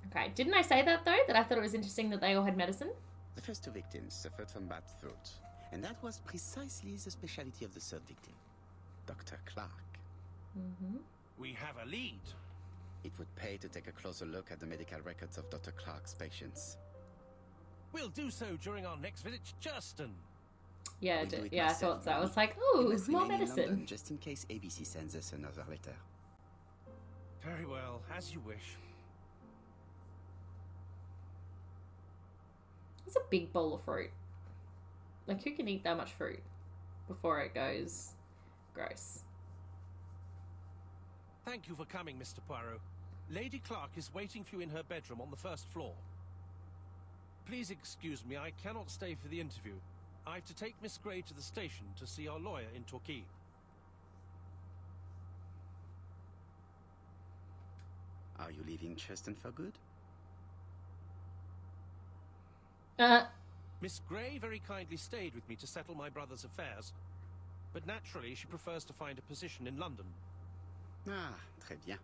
Okay, didn't I say that though? That I thought it was interesting that they all had medicine? The first two victims suffered from bad throat, and that was precisely the specialty of the third victim, Dr. Clark. We have a lead. It would pay to take a closer look at the medical records of Dr. Clark's patients. We'll do so during our next visit to Justin. Yeah, We'll do it yeah, I myself, thought so. I really. was like, I ooh, must more remain in medicine. London just in case ABC sends us another letter. Very well, as you wish. It's a big bowl of fruit. Like, who can eat that much fruit before it goes gross? Thank you for coming, Mr. Poirot. Lady Clark is waiting for you in her bedroom on the first floor. Please excuse me, I cannot stay for the interview. I have to take Miss Grey to the station to see our lawyer in Torquay. Are you leaving Cheston for good? Miss Grey very kindly stayed with me to settle my brother's affairs, but naturally she prefers to find a position in London. Ah, très bien.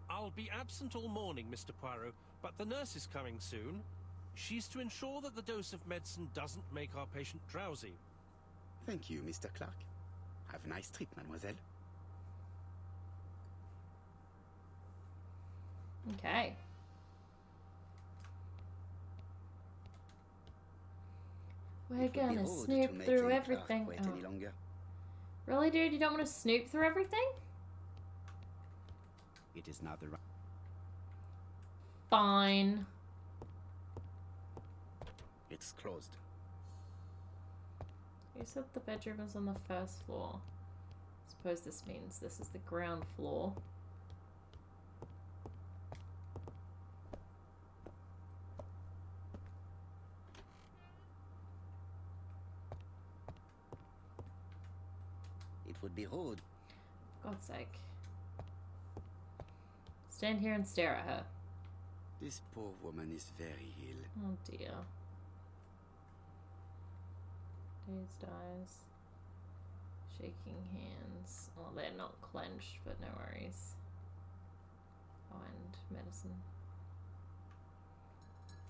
I'll be absent all morning, Mr. Poirot, but the nurse is coming soon. She's to ensure that the dose of medicine doesn't make our patient drowsy. Thank you, Mr. Clark. Have a nice trip, mademoiselle. Okay. We're It would be gonna rude to snoop make through Lady Clark everything. wait Oh. any longer. Really, dude? You don't want to snoop through everything? It is now the right. Fine. It's closed. You said the bedroom is on the first floor. Suppose this means this is the ground floor. would be rude. For God's sake. Stand here and stare at her. This poor woman is very ill. Oh dear. Dazed eyes. Shaking hands. Well, they're not clenched, but no worries. Oh, and medicine.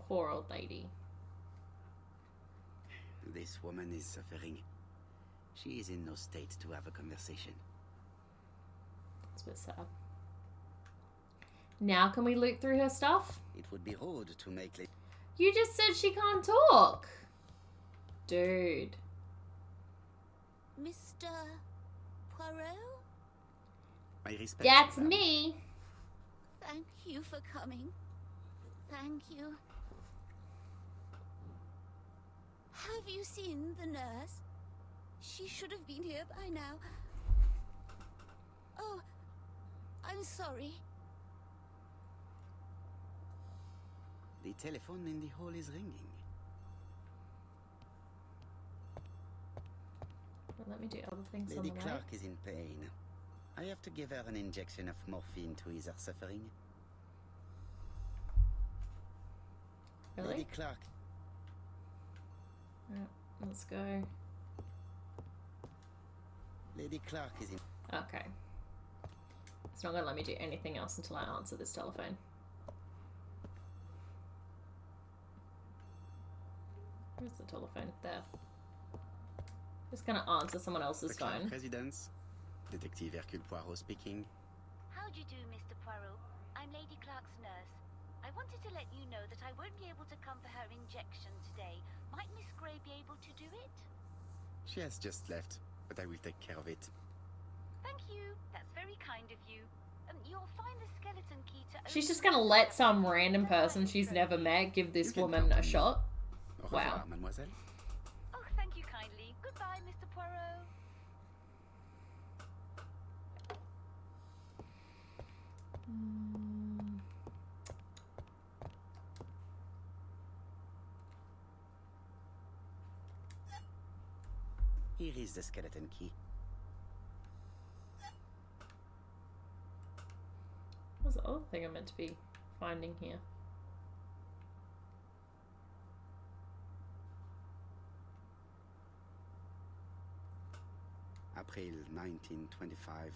Poor old lady. This woman is suffering. She is in no state to have a conversation. It's a bit sad. Now can we loot through her stuff? It would be rude to make... You just said she can't talk. Dude. Mr. Poirot? My respect. That's madame. me. Thank you for coming. Thank you. Have you seen the nurse? She should have been here by now. Oh, I'm sorry. The telephone in the hall is ringing. Well, let me do other things on Lady the way. Clark is in pain. I have to give her an injection of morphine to ease her suffering. Really? Lady Clark. Alright, let's go. Lady Clark is in... Okay. It's not gonna let me do anything else until I answer this telephone. Where's the telephone? There. Just gonna answer someone else's The Clark phone. residence. Detective Hercule Poirot speaking. How do you do, Mr. Poirot? I'm Lady Clark's nurse. I wanted to let you know that I won't be able to come for her injection today. Might Miss Grey be able to do it? She has just left, but I will take care of it. Thank you. That's very kind of you. You'll find the skeleton key to... She's just gonna let some random person she's never met give this woman a shot. Au Wow. revoir, mademoiselle. Oh, thank you kindly. Goodbye, Mr. Poirot. Here is the skeleton key. What's the other thing I'm meant to be finding here? April 1925,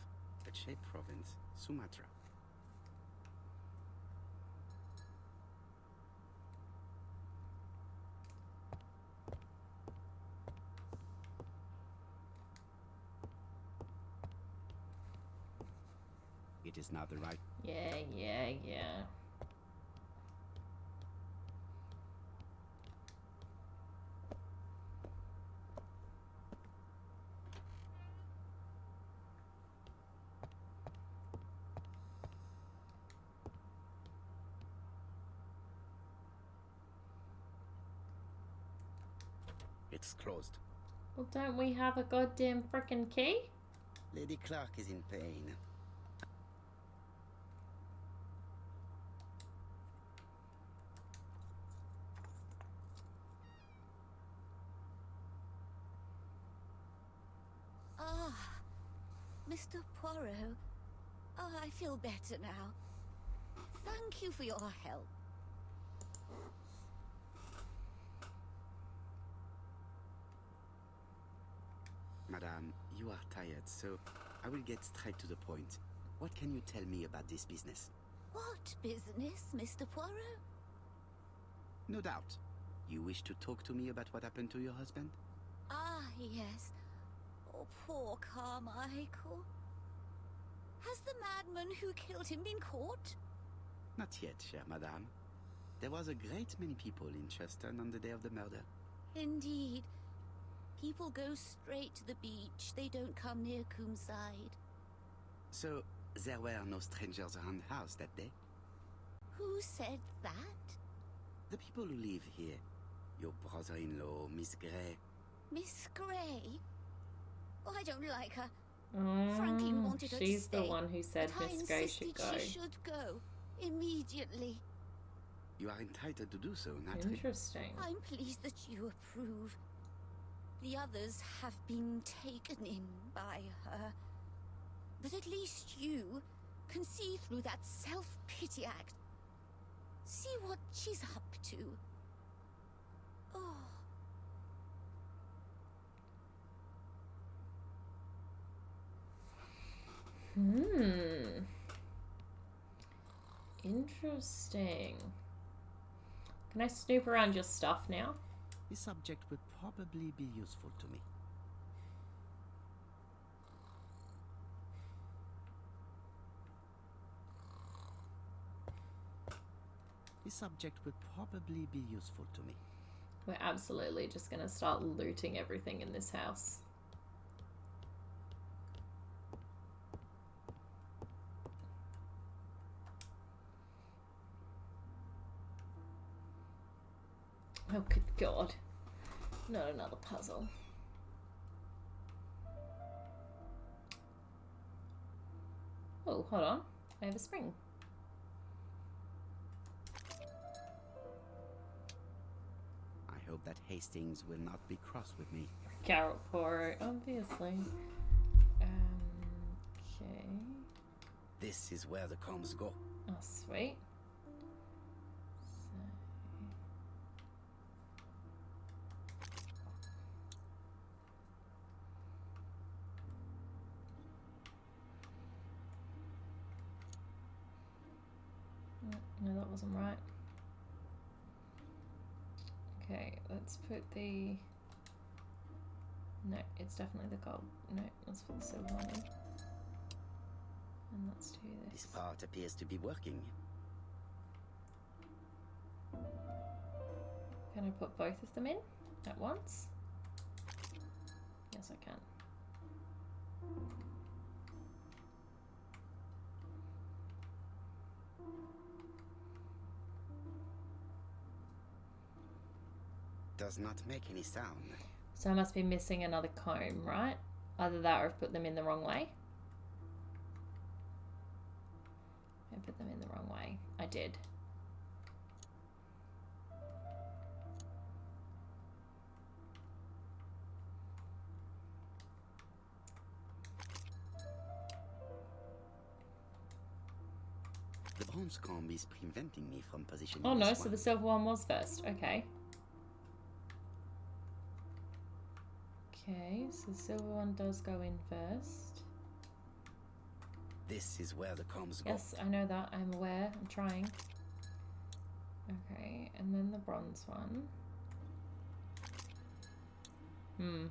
Aceh Province, Sumatra. It is not the right... Yeah. It's closed. Well, don't we have a goddamn frickin' key? Lady Clark is in pain. Ah, Mr. Poirot. Oh, I feel better now. Thank you for your help. Madame, you are tired, so I will get straight to the point. What can you tell me about this business? What business, Mr. Poirot? No doubt. You wish to talk to me about what happened to your husband? Ah, yes. Oh, poor Carmichael. Has the madman who killed him been caught? Not yet, chère madame. There was a great many people in Cheston on the day of the murder. Indeed. People go straight to the beach. They don't come near Coomside. So, there were no strangers around the house that day? Who said that? The people who live here. Your brother-in-law, Miss Grey. Miss Grey? Oh, I don't like her. Franklin wanted her to She's stay. the one who said but Miss I Grey insisted should go. she should go. Immediately. You are entitled to do so, naturally. Interesting. I'm pleased that you approve. The others have been taken in by her. But at least you can see through that self-pity act. See what she's up to. Oh. Interesting. Can I snoop around your stuff now? The subject would probably be useful to me. The subject would probably be useful to me. We're absolutely just going to start looting everything in this house. Oh, good God. Not another puzzle. Oh, hold on. I have a spring. I hope that Hastings will not be cross with me. Carrot Poirot, obviously. Okay. This is where the comms go. Oh, sweet. No, that wasn't right. Okay, let's put the... No, it's definitely the gold. No, let's put the silver one in. And let's do this. This part appears to be working. Can I put both of them in at once? Yes, I can. Does not make any sound. So I must be missing another comb, right? Either that or I've put them in the wrong way. I put them in the wrong way. I did. The bronze comb is preventing me from positioning. Oh no, this so one. the silver one was first. Okay. Okay, so the silver one does go in first. This is where the comms go. Yes, I know that. I'm aware. I'm trying. Okay, and then the bronze one. Alrighty.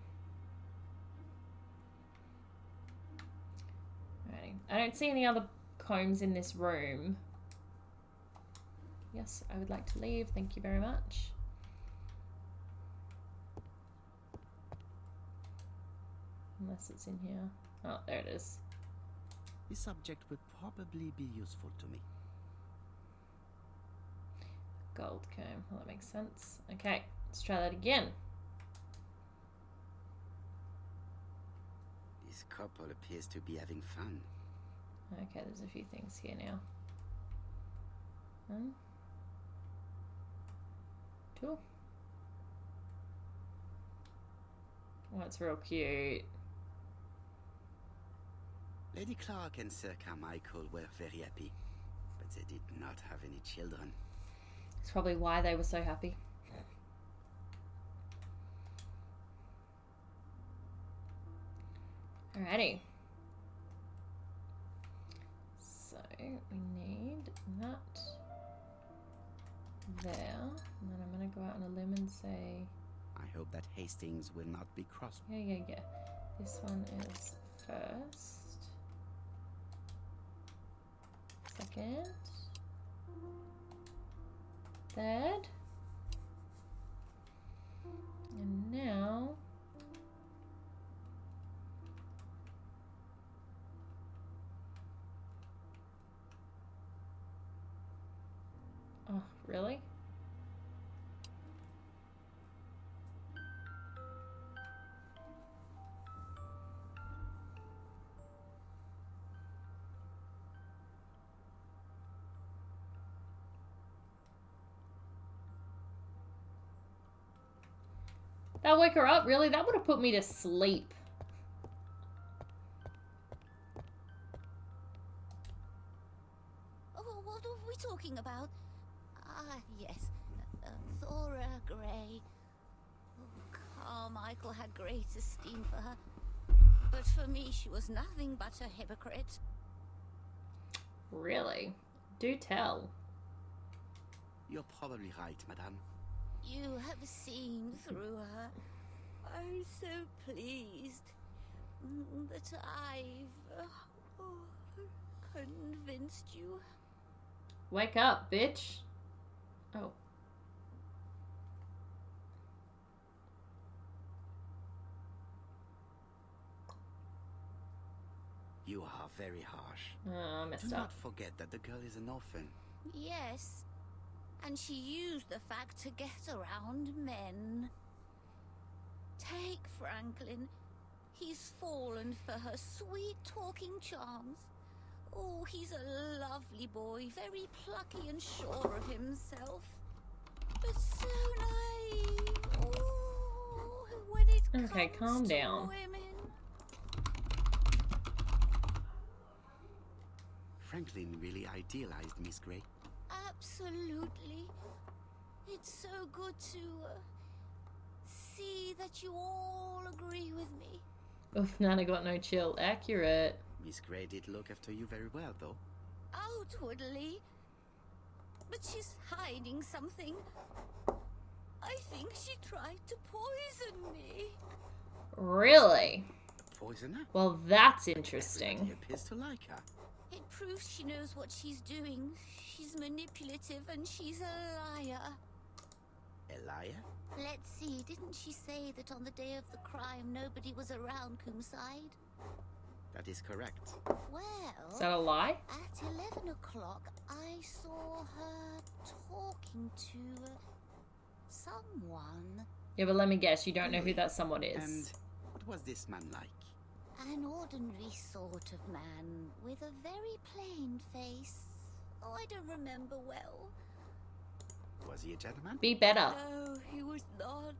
I don't see any other combs in this room. Yes, I would like to leave. Thank you very much. Unless it's in here. Oh, there it is. The subject would probably be useful to me. Gold comb. Well, that makes sense. Okay, let's try that again. This couple appears to be having fun. Okay, there's a few things here now. Cool. Oh, it's real cute. Lady Clark and Sir Carmichael were very happy, but they did not have any children. It's probably why they were so happy. Alrighty. So we need that there. And then I'm gonna go out on a limb and say, I hope that Hastings will not be cross. yeah. This one is first. Second. Third. And now oh, really? That wake her up? Really? That would have put me to sleep. Oh, what are we talking about? Ah, yes. Thora Grey. Oh, Carmichael had great esteem for her. But for me, she was nothing but a hypocrite. Really? Do tell. You're probably right, madame. You have seen through her. I'm so pleased that I've convinced you. Wake up, bitch. Oh. You are very harsh. Oh, I messed Do up. not forget that the girl is an orphan. Yes, and she used the fact to get around men. Take Franklin. He's fallen for her sweet talking charms. Oh, he's a lovely boy, very plucky and sure of himself. But so naive. Oh, when it Okay, comes calm to down. women. Franklin really idealized Miss Grey. Absolutely. It's so good to see that you all agree with me. Oof, Nana got no chill. Accurate. Miss Grey did look after you very well, though. Outwardly. But she's hiding something. I think she tried to poison me. Really? Poisoner? Well, that's Everybody interesting. appears to like her. It proves she knows what she's doing. She's manipulative and she's a liar. A liar? Let's see, didn't she say that on the day of the crime nobody was around Coomside? That is correct. Well, Is that a lie? at 11 o'clock, I saw her talking to someone. Yeah, but let me guess. You don't know who that someone is. And what was this man like? An ordinary sort of man with a very plain face. Oh, I don't remember well. Was he a gentleman? Be better. No, he was not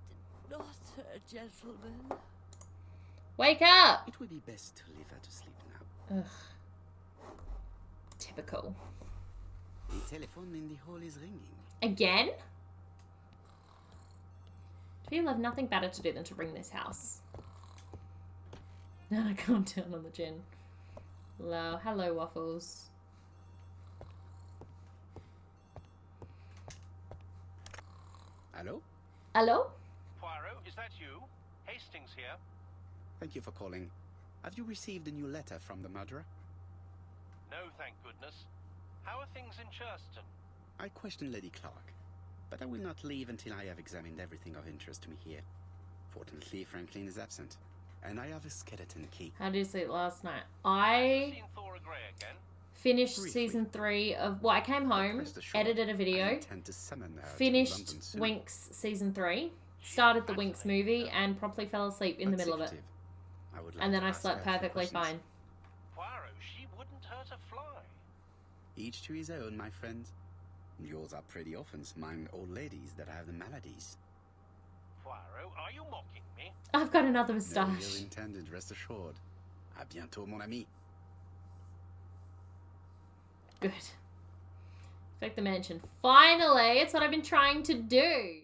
a gentleman. Wake up! It would be best to leave her to sleep now. Ugh. Typical. The telephone in the hall is ringing. Again? Do you have nothing better to do than to ring this house? Nana, calm down on the gin. Hello, Waffles. Hello? Hello? Poirot, is that you? Hastings here. Thank you for calling. Have you received a new letter from the murderer? No, thank goodness. How are things in Churston? I questioned Lady Clark, but I will not leave until I have examined everything of interest to me here. Fortunately, Franklin is absent, and I have a skeleton key. How did you sleep last night? Have you I seen Thora Grey again? finished Briefly. season 3 of... Well, I came home, Rest assured, edited a I video, intend to summon her to finished London soon. Winx season 3, started the Winx movie, and promptly fell asleep in the But middle of it. secretive. I would like And then to I ask slept her a few perfectly questions. fine. Poirot, she wouldn't hurt a fly. Each to his own, my friend. Yours are pretty orphans, mine old ladies that have the maladies. Poirot, are you mocking me? I've got another No moustache. ill intended, rest assured. À bientôt, mon ami. Good. Inspect the mansion. Finally! It's what I've been trying to do!